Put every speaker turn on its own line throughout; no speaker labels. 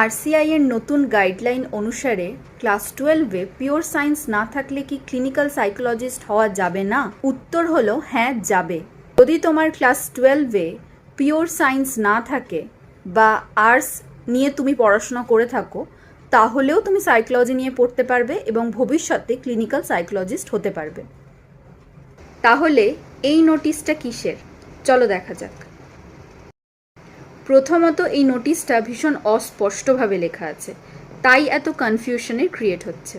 RCI এর নতুন guideline অনুসারে ক্লাস 12-এ পিওর সায়েন্স না থাকলে কি ক্লিনিক্যাল সাইকোলজিস্ট হওয়া যাবে না? উত্তর হলো হ্যাঁ, যাবে। যদি তোমার ক্লাস 12-এ পিওর সায়েন্স না থাকে বা আর্টস নিয়ে তুমি পড়াশোনা করে থাকো, তাহলেও তুমি সাইকোলজি নিয়ে পড়তে পারবে এবং ভবিষ্যতে ক্লিনিক্যাল সাইকোলজিস্ট হতে পারবে। তাহলে এই নোটিশটা কিসের? চলো দেখা যাক। প্রথমত, এই নোটিশটা ভীষণ অস্পষ্টভাবে লেখা আছে, তাই এত কনফিউশনের ক্রিয়েট হচ্ছে।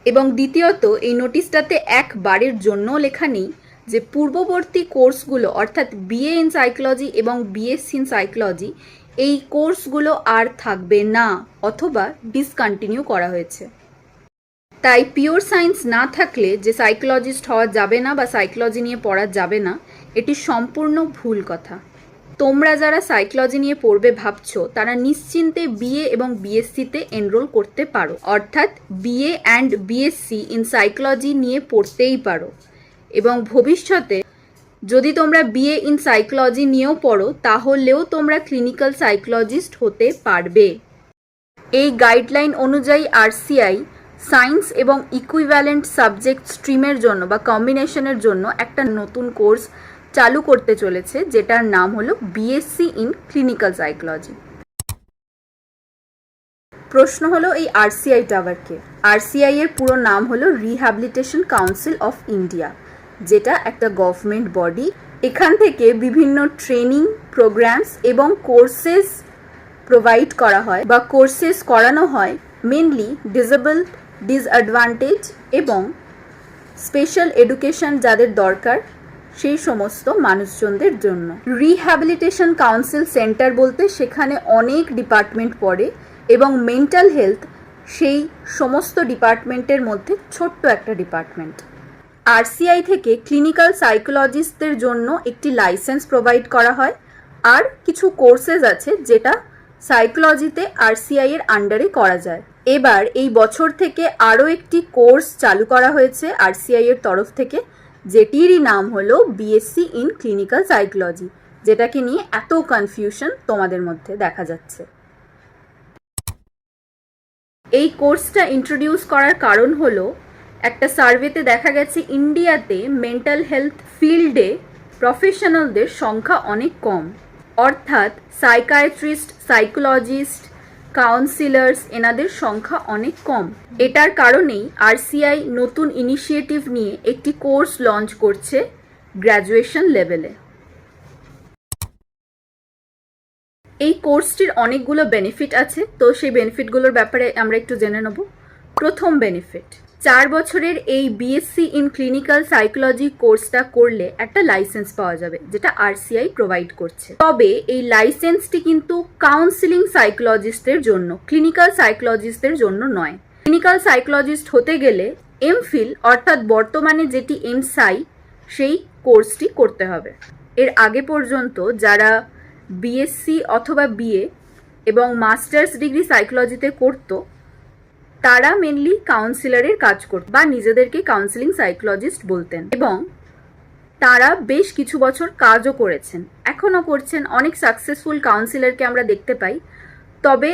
এবং দ্বিতীয়ত, এই নোটিশটাতে একবারের জন্য লেখা নেই যে পূর্ববর্তী কোর্সগুলো অর্থাৎ বিএ ইন সাইকোলজি এবং বিএসসি ইন সাইকোলজি এই কোর্সগুলো আর থাকবে না অথবা ডিসকন্টিনিউ করা হয়েছে। তাই পিওর সায়েন্স না থাকলে যে সাইকোলজিস্ট হওয়া যাবে না বা সাইকোলজি নিয়ে পড়া যাবে না, এটি সম্পূর্ণ ভুল কথা। তোমরা যারা সাইকোলজি নিয়ে পড়বে ভাবছো, তারা নিশ্চিন্তে বিএ এবং বিএসসিতে এনরোল করতে পারো, অর্থাৎ BA and BSc in psychology নিয়ে পড়তেই পারো। এবং ভবিষ্যতে যদি তোমরা বিএ ইন সাইকোলজি নিয়েও পড়ো, তাহলেও তোমরা ক্লিনিক্যাল সাইকোলজিস্ট হতে পারবে। এই গাইডলাইন অনুযায়ী আরসিআই সায়েন্স এবং ইকুইভ্যালেন্ট সাবজেক্ট স্ট্রিমের জন্য বা কম্বিনেশনের জন্য একটা নতুন কোর্স চালু করতে চলেছে, যেটার নাম হলো বিএসসি ইন ক্লিনিক্যাল সাইকোলজি। প্রশ্ন হলো, এই আরসিআইটা আবার কে? আরসিআই এর পুরো নাম হলো রিহ্যাবিলিটেশন কাউন্সিল অফ ইন্ডিয়া, যেটা একটা গভর্নমেন্ট বডি। এখান থেকে বিভিন্ন ট্রেনিং প্রোগ্রামস এবং কোর্সেস প্রোভাইড করা হয় বা কোর্সেস করানো হয় মেনলি ডিসেবলড, ডিসঅ্যাডভান্টেজ এবং স্পেশাল এডুকেশন যাদের দরকার সেই সমস্ত মানুষজনদের জন্য। রিহ্যাবিলিটেশন কাউন্সিল সেন্টার বলতে সেখানে অনেক ডিপার্টমেন্ট পড়ে এবং মেন্টাল হেলথ সেই সমস্ত ডিপার্টমেন্টের মধ্যে ছোট্ট একটা ডিপার্টমেন্ট। আরসিআই থেকে ক্লিনিক্যাল সাইকোলজিস্টদের জন্য একটি লাইসেন্স প্রোভাইড করা হয়, আর কিছু কোর্সেস আছে যেটা সাইকোলজিতে আরসিআই এর আন্ডারে করা যায়। এবার এই বছর থেকে আরও একটি কোর্স চালু করা হয়েছে আরসিআই এর তরফ থেকে, যেটিরই নাম হলো বিএসসি ইন ক্লিনিক্যাল সাইকোলজি, যেটাকে নিয়ে এত কনফিউশন তোমাদের মধ্যে দেখা যাচ্ছে। এই কোর্সটা ইন্ট্রোডিউস করার কারণ হলো, একটা সার্ভেতে দেখা গেছে ইন্ডিয়াতে মেন্টাল হেলথ ফিল্ডে প্রফেশনালদের সংখ্যা অনেক কম, অর্থাৎ সাইকায়াট্রিস্ট, সাইকোলজিস্ট, কাউন্সিলার্স এনাদের সংখ্যা অনেক কম। এটার কারণেই আরসিআই নতুন ইনিশিয়েটিভ নিয়ে একটি কোর্স লঞ্চ করছে গ্র্যাজুয়েশন লেভেলে। এই কোর্সটির অনেকগুলো বেনিফিট আছে, তো সেই বেনিফিটগুলোর ব্যাপারে আমরা একটু জেনে নেব। প্রথম বেনিফিট, 4 বছরের এই বিএসসি ইন ক্লিনিক্যাল সাইকোলজি কোর্সটা করলে একটা লাইসেন্স পাওয়া যাবে, যেটা আরসিআই প্রোভাইড করছে। তবে এই লাইসেন্সটি কিন্তু কাউন্সিলিং সাইকোলজিস্টদের জন্য, ক্লিনিক্যাল সাইকোলজিস্টদের জন্য নয়। ক্লিনিক্যাল সাইকোলজিস্ট হতে গেলে এমফিল অর্থাৎ বর্তমানে যেটি এমসাই, সেই কোর্সটি করতে হবে। এর আগে পর্যন্ত যারা বিএসসি অথবা বিএ এবং মাস্টার্স ডিগ্রি সাইকোলজিতে করতো, তারা মেনলি কাউন্সিলারের কাজ করত বা নিজেদেরকে কাউন্সিলিং সাইকোলজিস্ট বলতেন, এবং তারা বেশ কিছু বছর কাজও করেছেন, এখনও করছেন। অনেক সাকসেসফুল কাউন্সিলারকে আমরা দেখতে পাই। তবে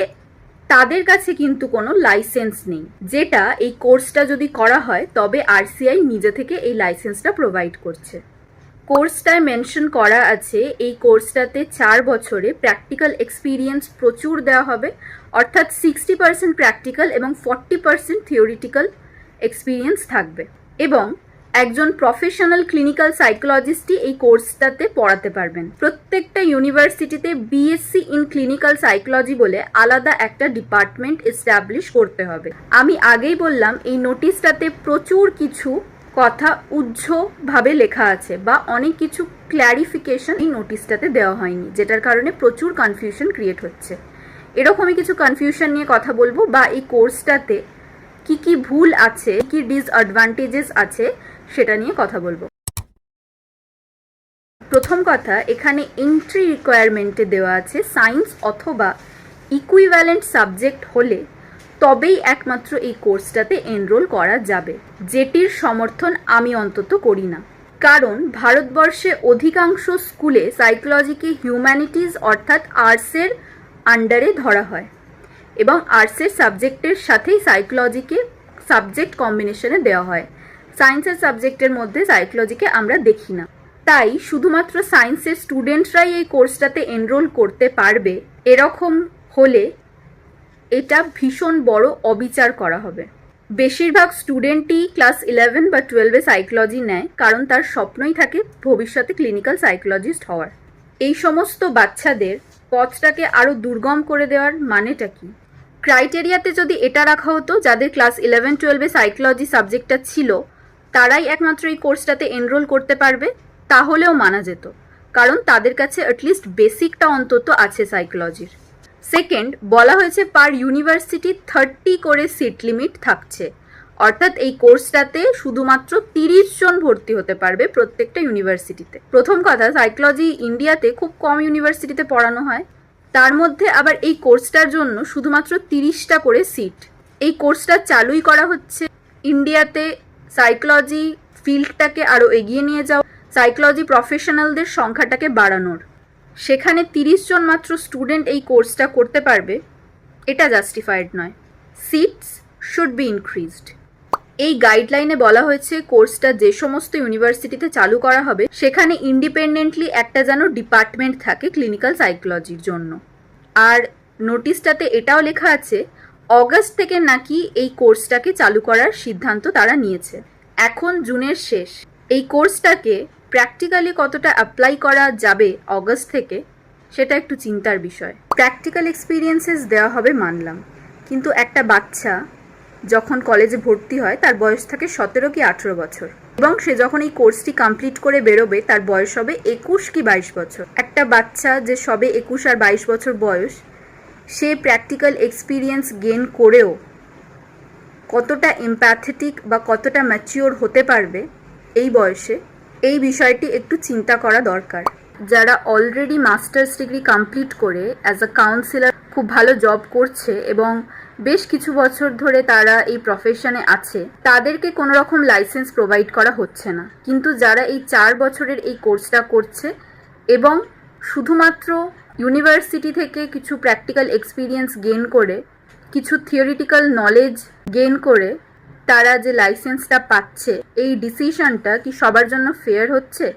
তাদের কাছে কিন্তু কোনো লাইসেন্স নেই, যেটা এই কোর্সটা যদি করা হয় তবে আরসিআই নিজে থেকে এই লাইসেন্সটা প্রোভাইড করছে। কোর্সটায় মেনশন করা আছে এই কোর্সটাতে 4 বছরে প্র্যাকটিক্যাল এক্সপিরিয়েন্স প্রচুর দেওয়া হবে, অর্থাৎ 60% প্র্যাকটিক্যাল এবং 40% থিওরিটিক্যাল এক্সপিরিয়েন্স থাকবে। এবং একজন প্রফেশনাল ক্লিনিক্যাল সাইকোলজিস্টই এই কোর্সটাতে পড়াতে পারবেন। প্রত্যেকটা ইউনিভার্সিটিতে বিএসসি ইন ক্লিনিক্যাল সাইকোলজি বলে আলাদা একটা ডিপার্টমেন্ট এস্টাবলিশ করতে হবে। আমি আগেই বললাম, এই নোটিশটাতে প্রচুর কিছু কথা উজ্জ্বলভাবে লেখা আছে বা অনেক কিছু ক্ল্যারিফিকেশন এই নোটিশটাতে দেওয়া হয়নি, যেটার কারণে প্রচুর কনফিউশন ক্রিয়েট হচ্ছে। এরকমই কিছু কনফিউশন নিয়ে কথা বলবো, বা এই কোর্সটাতে কি কি ভুল আছে, কি ডিসঅ্যাডভান্টেজেস আছে সেটা নিয়ে কথা বলবো। প্রথম কথা, এখানে এন্ট্রি রিকোয়ারমেন্টে দেওয়া আছে সায়েন্স অথবা ইকুইভ্যালেন্ট সাবজেক্ট হলে তবেই একমাত্র এই কোর্সটাতে এনরোল করা যাবে, যেটির সমর্থন আমি অন্তত করি না। কারণ ভারতবর্ষে অধিকাংশ স্কুলে সাইকোলজিকে হিউম্যানিটিজ অর্থাৎ আর্টসের আন্ডারে ধরা হয়। এবং আর্টসের সাবজেক্টের সাথেই সাইকোলজিকে সাবজেক্ট কম্বিনেশনে দেওয়া হয়। সায়েন্সের সাবজেক্টের মধ্যে সাইকোলজিকে আমরা দেখি না। তাই শুধুমাত্র সায়েন্সের স্টুডেন্টরাই এই কোর্সটাতে এনরোল করতে পারবে এরকম হলে এটা ভীষণ বড় অবিচার করা হবে। বেশিরভাগ স্টুডেন্টই ক্লাস 11 বা 12-এ সাইকোলজি নেয়, কারণ তার স্বপ্নই থাকে ভবিষ্যতে ক্লিনিক্যাল সাইকোলজিস্ট হওয়ার। এই সমস্ত বাচ্চাদের পথটাকে আরও দুর্গম করে দেওয়ার মানেটা কি? ক্রাইটেরিয়াতে যদি এটা রাখা হতো যাদের ক্লাস 11-12-এ সাইকোলজি সাবজেক্টটা ছিল তারাই একমাত্র এই কোর্সটাতে এনরোল করতে পারবে, তাহলেও মানা যেত, কারণ তাদের কাছে অ্যাটলিস্ট বেসিকটা অন্তত আছে সাইকোলজির। সেকেন্ড, বলা হয়েছে পার ইউনিভার্সিটি 30 করে সিট লিমিট থাকছে, অর্থাৎ এই কোর্সটাতে শুধুমাত্র 30 জন ভর্তি হতে পারবে প্রত্যেকটা ইউনিভার্সিটিতে। প্রথম কথা, সাইকোলজি ইন্ডিয়াতে খুব কম ইউনিভার্সিটিতে পড়ানো হয়, তার মধ্যে আবার এই কোর্সটার জন্য শুধুমাত্র 30টা করে সিট। এই কোর্সটা চালুই করা হচ্ছে ইন্ডিয়াতে সাইকোলজি ফিল্ডটাকে আরও এগিয়ে নিয়ে যাওয়া, সাইকোলজি প্রফেশনালদের সংখ্যাটাকে বাড়ানোর। সেখানে 30 জন মাত্র স্টুডেন্ট এই কোর্সটা করতে পারবে, এটা জাস্টিফাইড নয়। Seats should be increased. এই গাইডলাইনে বলা হয়েছে কোর্সটা যে সমস্ত ইউনিভার্সিটিতে চালু করা হবে সেখানে ইন্ডিপেন্ডেন্টলি একটা যেন ডিপার্টমেন্ট থাকে ক্লিনিক্যাল সাইকোলজির জন্য। আর নোটিশটাতে এটাও লেখা আছে অগাস্ট থেকে নাকি এই কোর্সটাকে চালু করার সিদ্ধান্ত তারা নিয়েছে। এখন জুনের শেষ, এই কোর্সটাকে প্র্যাকটিক্যালি কতটা অ্যাপ্লাই করা যাবে অগাস্ট থেকে সেটা একটু চিন্তার বিষয়। প্র্যাকটিক্যাল এক্সপিরিয়েন্সেস দেওয়া হবে মানলাম, কিন্তু একটা বাচ্চা যখন কলেজে ভর্তি হয় তার বয়স থাকে 17 কি 18 বছর, এবং সে যখন এই কোর্সটি কমপ্লিট করে বেরোবে তার বয়স হবে 21 কি 22 বছর। একটা বাচ্চা যে সবে 21 আর 22 বছর বয়স, সে প্র্যাকটিক্যাল এক্সপিরিয়েন্স গেন করেও কতটা এমপ্যাথেটিক বা কতটা ম্যাচিওর হতে পারবে এই বয়সে, এই বিষয়টি একটু চিন্তা করা দরকার। যারা অলরেডি মাস্টার্স ডিগ্রি কমপ্লিট করে অ্যাজ আ কাউন্সিলর খুব ভালো জব করছে এবং বেশ কিছু বছর ধরে তারা এই প্রফেশনে আছে, তাদেরকে কোনো রকম লাইসেন্স প্রোভাইড করা হচ্ছে না। কিন্তু যারা এই 4 বছরের এই কোর্সটা করছে এবং শুধুমাত্র ইউনিভার্সিটি থেকে কিছু প্র্যাকটিক্যাল এক্সপিরিয়েন্স গেন করে, কিছু থিওরিটিক্যাল নলেজ গেন করে তারা যে লাইসেন্সটা পাচ্ছে, এই ডিসিশনটা কি সবার জন্য ফেয়ার হচ্ছে?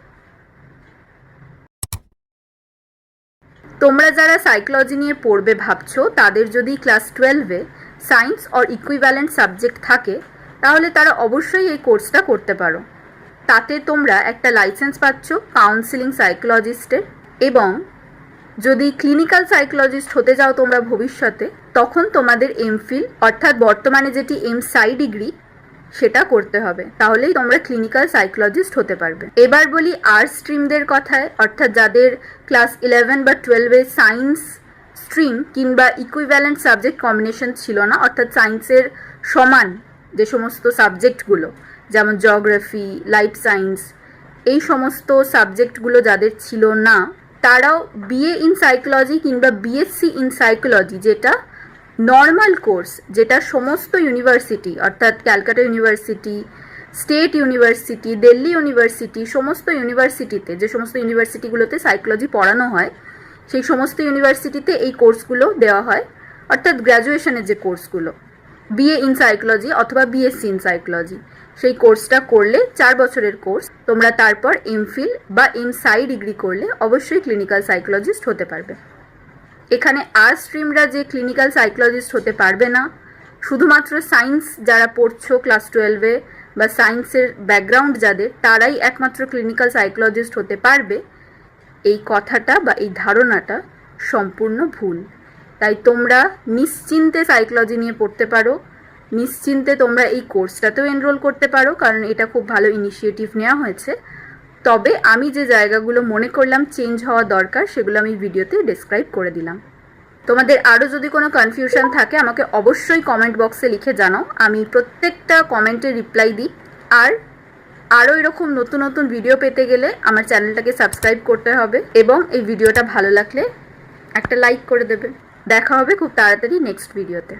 তোমরা যারা সাইকোলজি নিয়ে পড়বে ভাবছো, তাদের যদি ক্লাস 12-এ সায়েন্স অর ইকুইভ্যালেন্ট সাবজেক্ট থাকে তাহলে তারা অবশ্যই এই কোর্সটা করতে পারো। তাতে তোমরা একটা লাইসেন্স পাচ্ছ কাউন্সিলিং সাইকোলজিস্টের, এবং যদি ক্লিনিক্যাল সাইকোলজিস্ট হতে যাও তোমরা ভবিষ্যতে, তখন তোমাদের এমফিল অর্থাৎ বর্তমানে যেটি এমসাই ডিগ্রি সেটা করতে হবে, তাহলেই তোমরা ক্লিনিক্যাল সাইকোলজিস্ট হতে পারবে। এবার বলি আর্টস স্ট্রিমদের কথায়, অর্থাৎ যাদের ক্লাস 11 বা 12-এ সায়েন্স স্ট্রিম কিংবা ইকুইভ্যালেন্ট সাবজেক্ট কম্বিনেশন ছিল না, অর্থাৎ সায়েন্সের সমান যে সমস্ত সাবজেক্টগুলো যেমন জিওগ্রাফি, লাইফ সায়েন্স, এই সমস্ত সাবজেক্টগুলো যাদের ছিল না, তারাও বিএ ইন সাইকোলজি কিংবা বিএসসি ইন সাইকোলজি, যেটা নর্মাল কোর্স, যেটা সমস্ত ইউনিভার্সিটি অর্থাৎ Calcutta university, state university, Delhi university, সমস্ত ইউনিভার্সিটিতে, যে সমস্ত ইউনিভার্সিটিগুলোতে সাইকোলজি পড়ানো হয় সেই সমস্ত ইউনিভার্সিটিতে এই কোর্সগুলো দেওয়া হয়, অর্থাৎ গ্র্যাজুয়েশনের যে কোর্সগুলো, বিএ ইন সাইকোলজি অথবা বিএসসি ইন সাইকোলজি, সেই কোর্সটা করলে 4 বছরের কোর্স, তোমরা তারপর এমফিল বা এমসাই ডিগ্রি করলে অবশ্যই ক্লিনিক্যাল সাইকোলজিস্ট হতে পারবে। এখানে আর্টস স্ট্রিমরা যে ক্লিনিক্যাল সাইকোলজিস্ট হতে পারবে না, শুধুমাত্র সায়েন্স যারা পড়ছো ক্লাস 12-এ বা সায়েন্সের ব্যাকগ্রাউন্ড যাদের, তারাই একমাত্র ক্লিনিক্যাল সাইকোলজিস্ট হতে পারবে, এই কথাটা বা এই ধারণাটা সম্পূর্ণ ভুল। তাই তোমরা নিশ্চিন্তে সাইকোলজি নিয়ে পড়তে পারো, নিশ্চিন্তে তোমরা এই কোর্সটাতেও এনরোল করতে পারো, কারণ এটা খুব ভালো ইনিশিয়েটিভ নেওয়া হয়েছে। তবে আমি যে জায়গাগুলো মনে করলাম চেঞ্জ হওয়া দরকার সেগুলো আমি ভিডিওতে ডেসক্রাইব করে দিলাম। তোমাদের আরও যদি কোনো কনফিউশন থাকে আমাকে অবশ্যই কমেন্ট বক্সে লিখে জানাও, আমি প্রত্যেকটা কমেন্টে রিপ্লাই দিই। আর আরও এরকম নতুন নতুন ভিডিও পেতে গেলে আমার চ্যানেলটাকে সাবস্ক্রাইব করতে হবে, এবং এই ভিডিওটা ভালো লাগলে একটা লাইক করে দেবে। দেখা হবে খুব তাড়াতাড়ি নেক্সট ভিডিওতে।